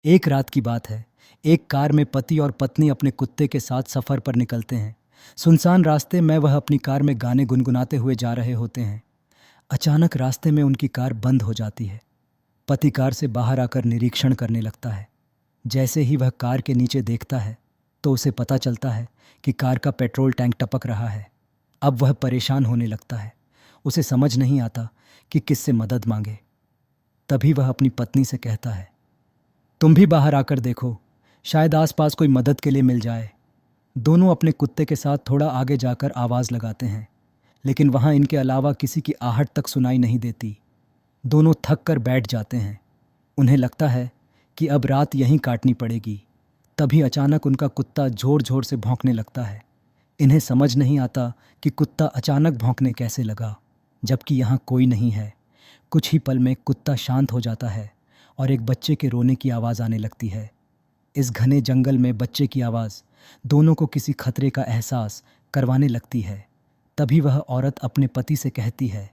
एक रात की बात है। एक कार में पति और पत्नी अपने कुत्ते के साथ सफ़र पर निकलते हैं। सुनसान रास्ते में वह अपनी कार में गाने गुनगुनाते हुए जा रहे होते हैं। अचानक रास्ते में उनकी कार बंद हो जाती है। पति कार से बाहर आकर निरीक्षण करने लगता है। जैसे ही वह कार के नीचे देखता है तो उसे पता चलता है कि कार का पेट्रोल टैंक टपक रहा है। अब वह परेशान होने लगता है। उसे समझ नहीं आता कि किससे मदद मांगे। तभी वह अपनी पत्नी से कहता है, तुम भी बाहर आकर देखो, शायद आसपास कोई मदद के लिए मिल जाए। दोनों अपने कुत्ते के साथ थोड़ा आगे जाकर आवाज़ लगाते हैं, लेकिन वहाँ इनके अलावा किसी की आहट तक सुनाई नहीं देती। दोनों थक कर बैठ जाते हैं। उन्हें लगता है कि अब रात यहीं काटनी पड़ेगी। तभी अचानक उनका कुत्ता ज़ोर ज़ोर से भौंकने लगता है। इन्हें समझ नहीं आता कि कुत्ता अचानक भौंकने कैसे लगा, जबकि यहाँ कोई नहीं है। कुछ ही पल में कुत्ता शांत हो जाता है और एक बच्चे के रोने की आवाज़ आने लगती है। इस घने जंगल में बच्चे की आवाज़ दोनों को किसी खतरे का एहसास करवाने लगती है। तभी वह औरत अपने पति से कहती है,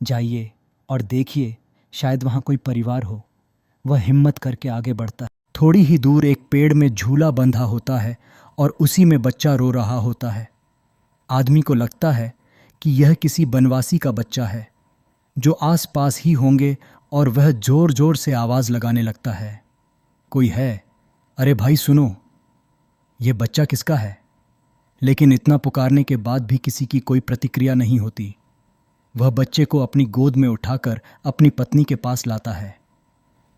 जाइए और देखिए, शायद वहाँ कोई परिवार हो। वह हिम्मत करके आगे बढ़ता है। थोड़ी ही दूर एक पेड़ में झूला बंधा होता है और उसी में बच्चा रो रहा होता है। आदमी को लगता है कि यह किसी बनवासी का बच्चा है जो आस-पास ही होंगे, और वह ज़ोर ज़ोर से आवाज़ लगाने लगता है, कोई है? अरे भाई सुनो, ये बच्चा किसका है? लेकिन इतना पुकारने के बाद भी किसी की कोई प्रतिक्रिया नहीं होती। वह बच्चे को अपनी गोद में उठाकर अपनी पत्नी के पास लाता है।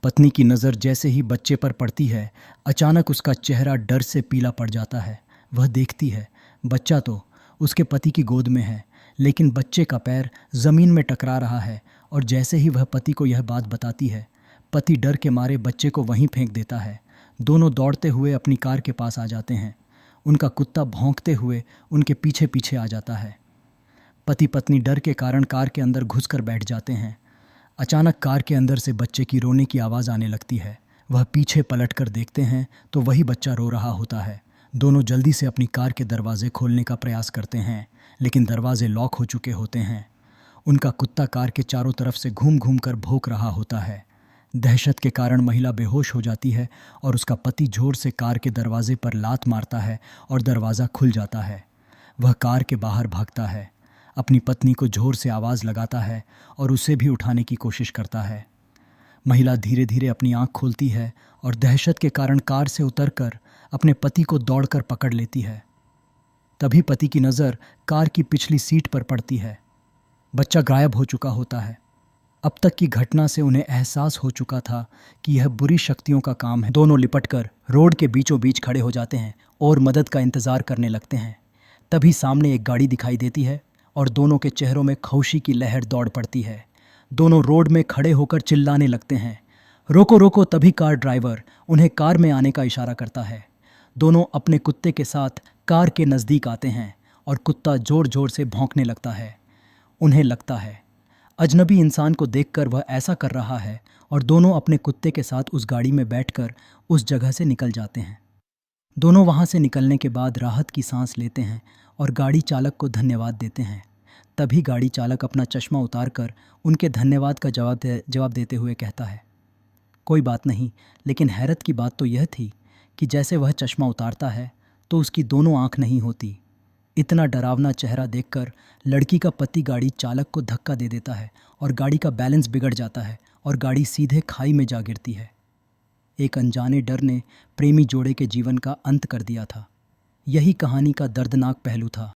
पत्नी की नज़र जैसे ही बच्चे पर पड़ती है, अचानक उसका चेहरा डर से पीला पड़ जाता है। वह देखती है, बच्चा तो उसके पति की गोद में है, लेकिन बच्चे का पैर ज़मीन में टकरा रहा है। और जैसे ही वह पति को यह बात बताती है, पति डर के मारे बच्चे को वहीं फेंक देता है। दोनों दौड़ते हुए अपनी कार के पास आ जाते हैं। उनका कुत्ता भौंकते हुए उनके पीछे पीछे आ जाता है। पति पत्नी डर के कारण कार के अंदर घुसकर बैठ जाते हैं। अचानक कार के अंदर से बच्चे की रोने की आवाज़ आने लगती है। वह पीछे पलटकर देखते हैं तो वही बच्चा रो रहा होता है। दोनों जल्दी से अपनी कार के दरवाजे खोलने का प्रयास करते हैं, लेकिन दरवाजे लॉक हो चुके होते हैं। उनका कुत्ता कार के चारों तरफ से घूम घूम कर भौंक रहा होता है। दहशत के कारण महिला बेहोश हो जाती है और उसका पति जोर से कार के दरवाजे पर लात मारता है और दरवाज़ा खुल जाता है। वह कार के बाहर भागता है, अपनी पत्नी को जोर से आवाज़ लगाता है और उसे भी उठाने की कोशिश करता है। महिला धीरे धीरे अपनी आंख खोलती है और दहशत के कारण कार से उतरकर अपने पति को दौड़कर पकड़ लेती है। तभी पति की नज़र कार की पिछली सीट पर पड़ती है। बच्चा गायब हो चुका होता है। अब तक की घटना से उन्हें एहसास हो चुका था कि यह बुरी शक्तियों का काम है। दोनों लिपटकर रोड के बीचों बीच खड़े हो जाते हैं और मदद का इंतज़ार करने लगते हैं। तभी सामने एक गाड़ी दिखाई देती है और दोनों के चेहरों में खुशी की लहर दौड़ पड़ती है। दोनों रोड में खड़े होकर चिल्लाने लगते हैं, रोको रोको। तभी कार ड्राइवर उन्हें कार में आने का इशारा करता है। दोनों अपने कुत्ते के साथ कार के नज़दीक आते हैं और कुत्ता ज़ोर ज़ोर से भौंकने लगता है। उन्हें लगता है अजनबी इंसान को देखकर वह ऐसा कर रहा है, और दोनों अपने कुत्ते के साथ उस गाड़ी में बैठकर उस जगह से निकल जाते हैं। दोनों वहाँ से निकलने के बाद राहत की सांस लेते हैं और गाड़ी चालक को धन्यवाद देते हैं। तभी गाड़ी चालक अपना चश्मा उतारकर उनके धन्यवाद का जवाब देते हुए कहता है, कोई बात नहीं। लेकिन हैरत की बात तो यह थी कि जैसे वह चश्मा उतारता है तो उसकी दोनों आँख नहीं होती। इतना डरावना चेहरा देखकर लड़की का पति गाड़ी चालक को धक्का दे देता है और गाड़ी का बैलेंस बिगड़ जाता है और गाड़ी सीधे खाई में जा गिरती है। एक अनजाने डर ने प्रेमी जोड़े के जीवन का अंत कर दिया था। यही कहानी का दर्दनाक पहलू था।